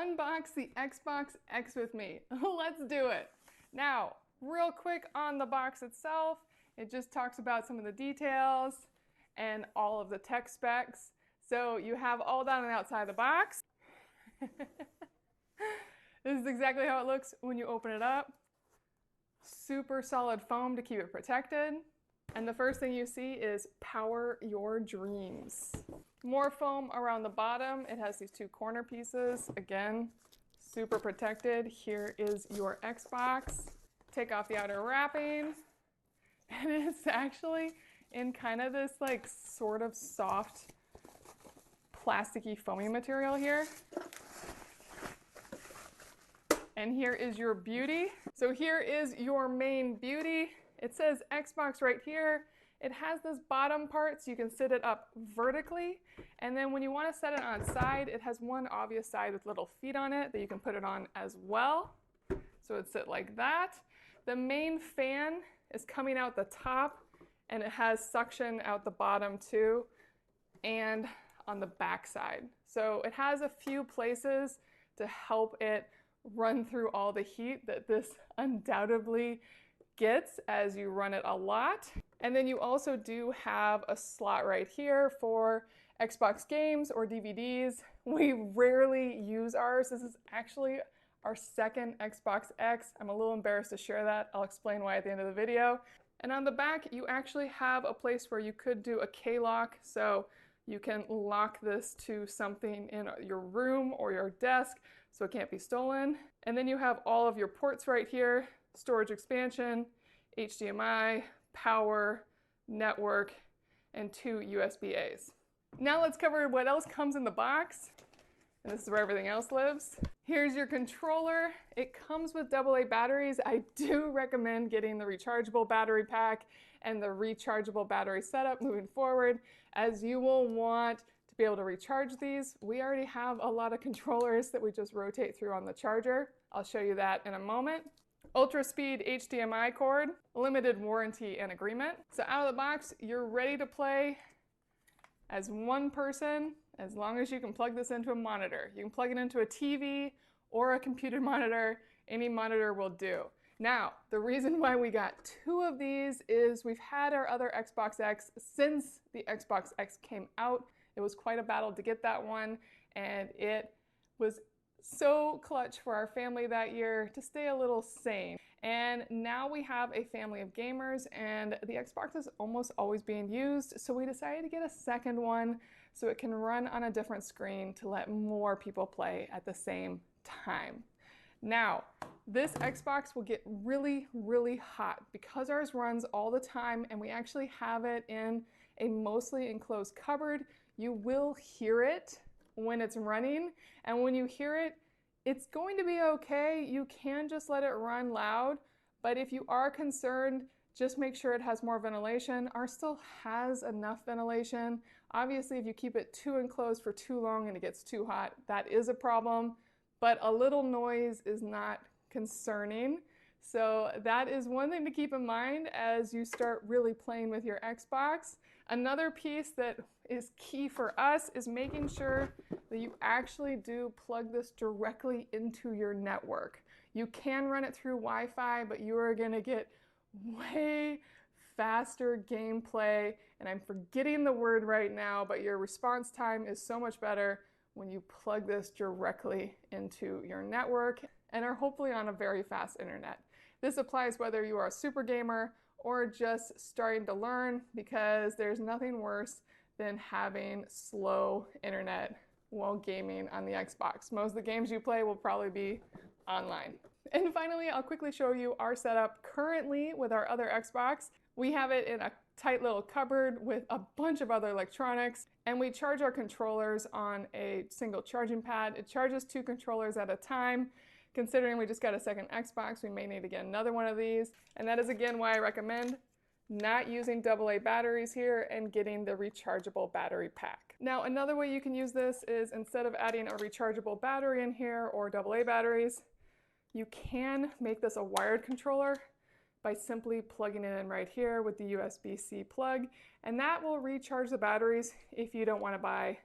unbox the Xbox X with me. Let's do it. Now, real quick on the box itself, it just talks about some of the details and all of the tech specs. So you have all that on the outside of the box. This is exactly how it looks when you open it up. Super solid foam to keep it protected. And the first thing you see is power your dreams. More foam around the bottom. It has these two corner pieces. Again, super protected. Here is your Xbox. Take off the outer wrapping. And it's actually in kind of this like sort of soft plasticky foamy material here. And here is your beauty. So here is your main beauty. It says Xbox right here. It has this bottom part so you can sit it up vertically. And then when you want to set it on its side, it has one obvious side with little feet on it that you can put it on as well. So it'd sit like that. The main fan is coming out the top and it has suction out the bottom too and on the back side. So it has a few places to help it run through all the heat that this undoubtedly gets as you run it a lot. And then you also do have a slot right here for Xbox games or DVDs. We rarely use ours. This is actually our second Xbox X. I'm a little embarrassed to share that. I'll explain why at the end of the video. And on the back, you actually have a place where you could do a K-lock. So you can lock this to something in your room or your desk so it can't be stolen. And then you have all of your ports right here, storage expansion, HDMI, power, network, and 2 USB-As. Now let's cover what else comes in the box. And this is where everything else lives. Here's your controller. It comes with AA batteries. I do recommend getting the rechargeable battery pack and the rechargeable battery setup moving forward, as you will want to be able to recharge these. We already have a lot of controllers that we just rotate through on the charger. I'll show you that in a moment. Ultra speed HDMI cord, limited warranty and agreement. So out of the box, you're ready to play as one person, as long as you can plug this into a monitor. You can plug it into a TV or a computer monitor. Any monitor will do. Now, the reason why we got 2 of these is we've had our other Xbox X since the Xbox X came out. It was quite a battle to get that one, and it was so clutch for our family that year to stay a little sane. And now we have a family of gamers and the Xbox is almost always being used, so we decided to get a second one so it can run on a different screen to let more people play at the same time. Now, this Xbox will get really, really hot because ours runs all the time and we actually have it in a mostly enclosed cupboard. You will hear it when it's running, and when you hear it, it's going to be okay. You can just let it run loud, but if you are concerned, just make sure it has more ventilation. Ours still has enough ventilation. Obviously, if you keep it too enclosed for too long and it gets too hot, that is a problem, but a little noise is not concerning. So that is one thing to keep in mind as you start really playing with your Xbox. Another piece that is key for us is making sure that you actually do plug this directly into your network. You can run it through Wi-Fi, but you are going to get way faster gameplay, and I'm forgetting the word right now, but your response time is so much better when you plug this directly into your network and are hopefully on a very fast internet. This applies whether you are a super gamer or just starting to learn, because there's nothing worse than having slow internet while gaming on the Xbox. Most of the games you play will probably be online. And finally, I'll quickly show you our setup currently with our other Xbox. We have it in a tight little cupboard with a bunch of other electronics, and we charge our controllers on a single charging pad. It charges 2 controllers at a time. Considering we just got a second Xbox, we may need to get another one of these. And that is again why I recommend not using AA batteries here and getting the rechargeable battery pack. Now, another way you can use this is instead of adding a rechargeable battery in here or AA batteries, you can make this a wired controller by simply plugging it in right here with the USB-C plug, and that will recharge the batteries if you don't want to buy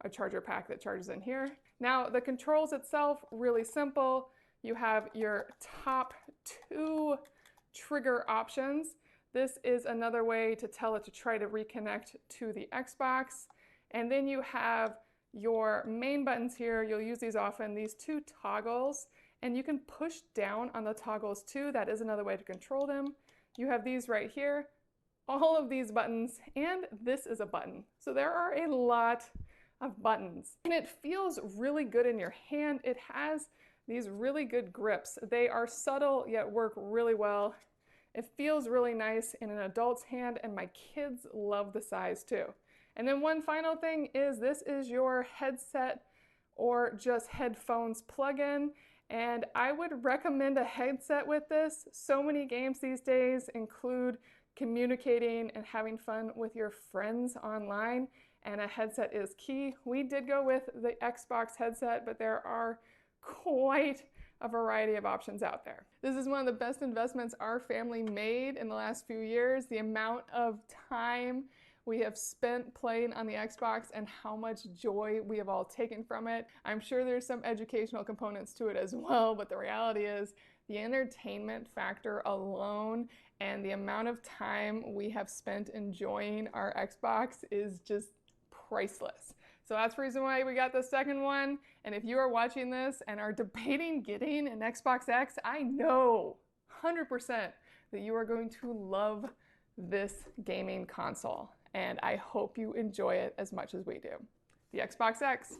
a charger pack that charges in here. Now the controls itself, really simple. You have your top 2 trigger options. This is another way to tell it to try to reconnect to the Xbox. And then you have your main buttons here. You'll use these often, these 2 toggles, and you can push down on the toggles too. That is another way to control them. You have these right here, all of these buttons, and this is a button. So there are a lot of buttons, and it feels really good in your hand. It has these really good grips. They are subtle yet work really well. It feels really nice in an adult's hand, and my kids love the size too. And then one final thing is this is your headset or just headphones plug-in, and I would recommend a headset with this. So many games these days include communicating and having fun with your friends online, and a headset is key. We did go with the Xbox headset, but there are quite a variety of options out there. This is one of the best investments our family made in the last few years. The amount of time we have spent playing on the Xbox and how much joy we have all taken from it. I'm sure there's some educational components to it as well, but the reality is the entertainment factor alone and the amount of time we have spent enjoying our Xbox is just priceless. So that's the reason why we got the second one. And if you are watching this and are debating getting an Xbox X, I know 100% that you are going to love this gaming console. And I hope you enjoy it as much as we do. The Xbox X.